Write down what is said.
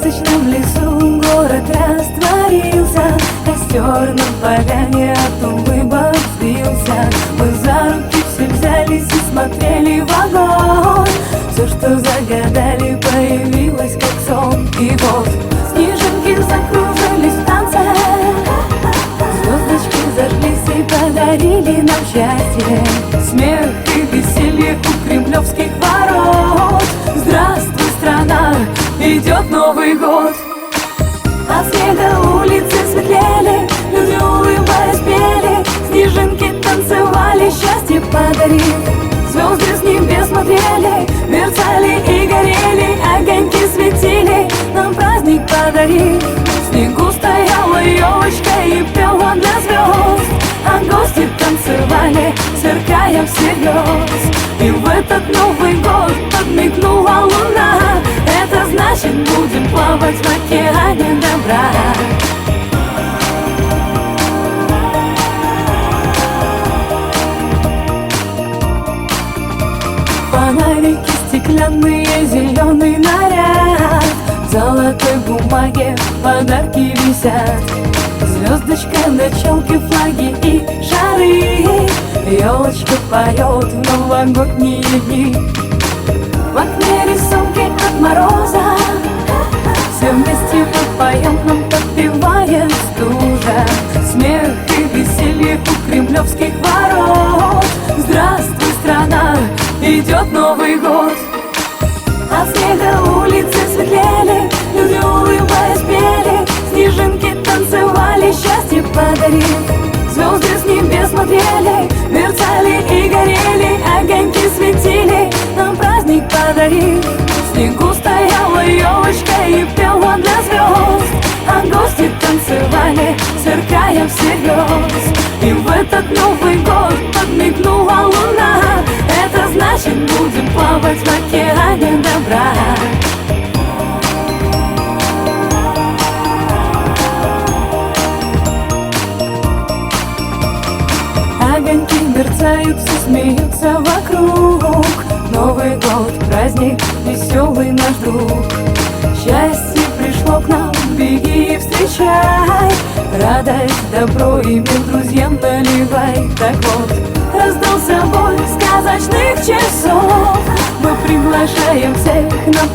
сказочном лесу город растворился, костер на поляне от улыбок сбился. Мы за руки все взялись и смотрели в огонь. Все, что загадали, появилось как сон. И вот снежинки закружились в танце, звездочки зажглись и подарили нам счастье. Смех и веселье у кремлевских ворот. Здравствуй, страна, идет Новый год. От снега улицы светлели, люди улыбаясь пели, снежинки танцевали, счастье подарив. Звезды с небес смотрели, мерцали и горели, огоньки светили, нам праздник подарив. В снегу стояла елочка и пела для звезд, а гости танцевали, сверкая всерьез. И в этот Новый год подмигнула луна. Это значит, будем плавать в океане добра. Фонарики стеклянные, зеленый наряд, в золотой бумаге подарки висят. Звездочка на челке, флаги и шары, елочка поет в новогодние дни. В окне рисунки от мороза, все вместе мы поем, нам подпевает стужа. Смех и веселье у кремлевских ворот. Здравствуй, страна, идет Новый год. От снега улицы светлели, люди улыбаясь пели, снежинки танцевали, счастье подарив. Звезды с небес смотрели, мерцали и горели, огоньки светили, нам праздник подарив. В снегу стояла елочка и пела для звезд, а гости танцевали, сверкая всерьез. И в этот Новый год подмигнула луна. Это значит, будем плавать в океане добра. Огоньки мерцают, все смеются вокруг. Новый год, праздник, веселый наш друг. Счастье пришло к нам, беги и встречай. Радость, добро и мир друзьям наливай. Так вот, раздался бой сказочных часов. Мы приглашаем всех на